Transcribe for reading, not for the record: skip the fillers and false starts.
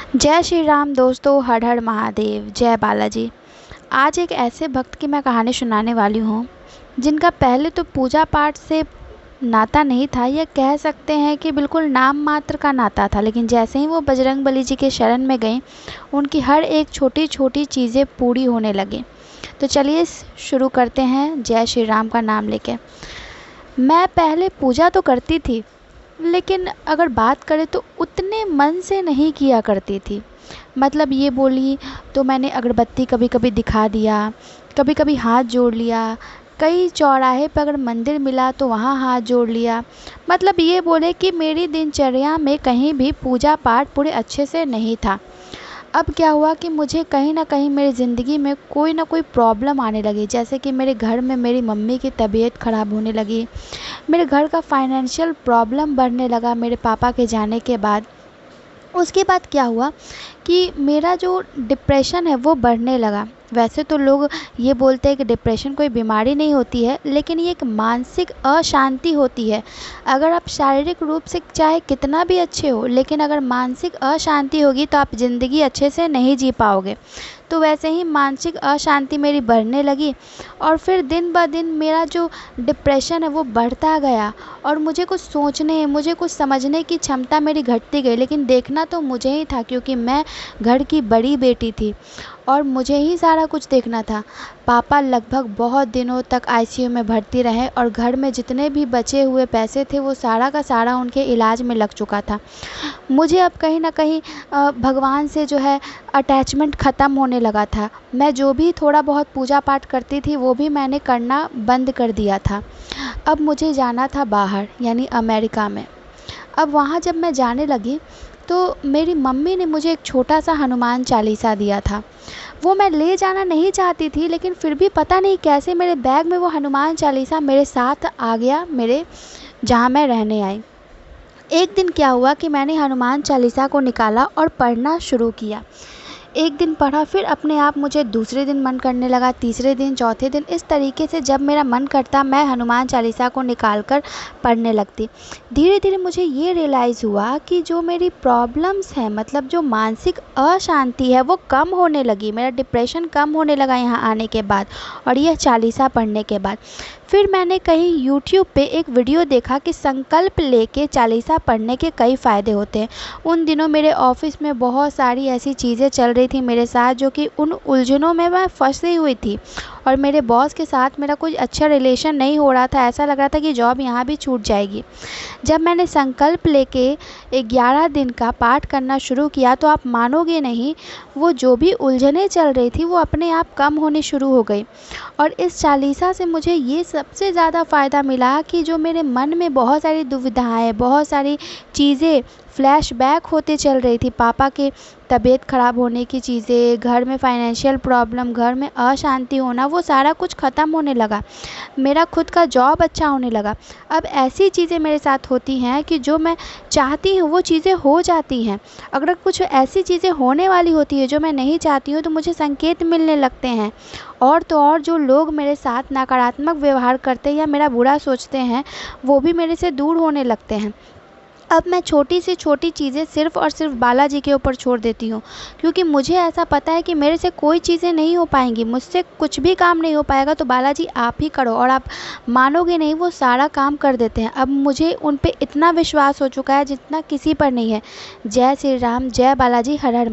जय श्री राम दोस्तों, हर हर महादेव, जय बालाजी। आज एक ऐसे भक्त की मैं कहानी सुनाने वाली हूँ जिनका पहले तो पूजा पाठ से नाता नहीं था, या कह सकते हैं कि बिल्कुल नाम मात्र का नाता था। लेकिन जैसे ही वो बजरंगबली जी के शरण में गई, उनकी हर एक छोटी छोटी चीज़ें पूरी होने लगी। तो चलिए शुरू करते हैं जय श्री राम का नाम लेके। मैं पहले पूजा तो करती थी, लेकिन अगर बात करें तो उतने मन से नहीं किया करती थी। मतलब ये बोली तो मैंने अगरबत्ती कभी कभी दिखा दिया, कभी कभी हाथ जोड़ लिया, कई चौराहे पर अगर मंदिर मिला तो वहाँ हाथ जोड़ लिया। मतलब ये बोले कि मेरी दिनचर्या में कहीं भी पूजा पाठ पूरे अच्छे से नहीं था। अब क्या हुआ कि मुझे कहीं न कहीं मेरी ज़िंदगी में कोई ना कोई प्रॉब्लम आने लगी। जैसे कि मेरे घर में मेरी मम्मी की तबीयत ख़राब होने लगी, मेरे घर का फाइनेंशियल प्रॉब्लम बढ़ने लगा मेरे पापा के जाने के बाद। उसके बाद क्या हुआ कि मेरा जो डिप्रेशन है वो बढ़ने लगा। वैसे तो लोग ये बोलते हैं कि डिप्रेशन कोई बीमारी नहीं होती है, लेकिन ये एक मानसिक अशांति होती है। अगर आप शारीरिक रूप से चाहे कितना भी अच्छे हो, लेकिन अगर मानसिक अशांति होगी तो आप ज़िंदगी अच्छे से नहीं जी पाओगे। तो वैसे ही मानसिक अशांति मेरी बढ़ने लगी, और फिर दिन ब दिन मेरा जो डिप्रेशन है वो बढ़ता गया, और मुझे कुछ सोचने, मुझे कुछ समझने की क्षमता मेरी घटती गई। लेकिन देखना तो मुझे ही था, क्योंकि मैं घर की बड़ी बेटी थी और मुझे ही सारा कुछ देखना था। पापा लगभग बहुत दिनों तक आईसीयू में भर्ती रहे, और घर में जितने भी बचे हुए पैसे थे वो सारा का सारा उनके इलाज में लग चुका था। मुझे अब कहीं न कहीं भगवान से जो है अटैचमेंट ख़त्म होने लगा था। मैं जो भी थोड़ा बहुत पूजा पाठ करती थी वो भी मैंने करना बंद कर दिया था। अब मुझे जाना था बाहर, यानी अमेरिका में। अब वहाँ जब मैं जाने लगी तो मेरी मम्मी ने मुझे एक छोटा सा हनुमान चालीसा दिया था। वो मैं ले जाना नहीं चाहती थी, लेकिन फिर भी पता नहीं कैसे मेरे बैग में वो हनुमान चालीसा मेरे साथ आ गया, मेरे जहाँ मैं रहने आई। एक दिन क्या हुआ कि मैंने हनुमान चालीसा को निकाला और पढ़ना शुरू किया। एक दिन पढ़ा, फिर अपने आप मुझे दूसरे दिन मन करने लगा, तीसरे दिन, चौथे दिन, इस तरीके से जब मेरा मन करता मैं हनुमान चालीसा को निकाल कर पढ़ने लगती। धीरे धीरे मुझे ये रियलाइज़ हुआ कि जो मेरी प्रॉब्लम्स हैं, मतलब जो मानसिक अशांति है, वो कम होने लगी। मेरा डिप्रेशन कम होने लगा यहाँ आने के बाद, और यह चालीसा पढ़ने के बाद। फिर मैंने कहीं यूट्यूब पे एक वीडियो देखा कि संकल्प लेके चालीसा पढ़ने के कई फ़ायदे होते हैं। उन दिनों मेरे ऑफिस में बहुत सारी ऐसी चीज़ें चल रही थी मेरे साथ, जो कि उन उलझनों में मैं फंसी हुई थी, और मेरे बॉस के साथ मेरा कोई अच्छा रिलेशन नहीं हो रहा था। ऐसा लग रहा था कि जॉब यहाँ भी छूट जाएगी। जब मैंने संकल्प लेके 11 दिन का पाठ करना शुरू किया तो आप मानोगे नहीं, वो जो भी उलझनें चल रही थी वो अपने आप कम होनी शुरू हो गई। और इस चालीसा से मुझे ये सबसे ज़्यादा फ़ायदा मिला कि जो मेरे मन में बहुत सारी दुविधाएं, बहुत सारी चीज़ें फ्लैशबैक होते चल रही थी, पापा के तबीयत ख़राब होने की चीज़ें, घर में फाइनेंशियल प्रॉब्लम, घर में अशांति होना, वो सारा कुछ ख़त्म होने लगा। मेरा खुद का जॉब अच्छा होने लगा। अब ऐसी चीज़ें मेरे साथ होती हैं कि जो मैं चाहती हूँ वो चीज़ें हो जाती हैं। अगर कुछ ऐसी चीज़ें होने वाली होती है जो मैं नहीं चाहती हूँ, तो मुझे संकेत मिलने लगते हैं। और तो और जो लोग मेरे साथ नकारात्मक व्यवहार करते हैं या मेरा बुरा सोचते हैं, वो भी मेरे से दूर होने लगते हैं। अब मैं छोटी से छोटी चीज़ें सिर्फ़ और सिर्फ बालाजी के ऊपर छोड़ देती हूँ, क्योंकि मुझे ऐसा पता है कि मेरे से कोई चीज़ें नहीं हो पाएंगी, मुझसे कुछ भी काम नहीं हो पाएगा। तो बालाजी आप ही करो, और आप मानोगे नहीं, वो सारा काम कर देते हैं। अब मुझे उन पे इतना विश्वास हो चुका है जितना किसी पर नहीं है। जय श्री राम, जय बालाजी, हर हर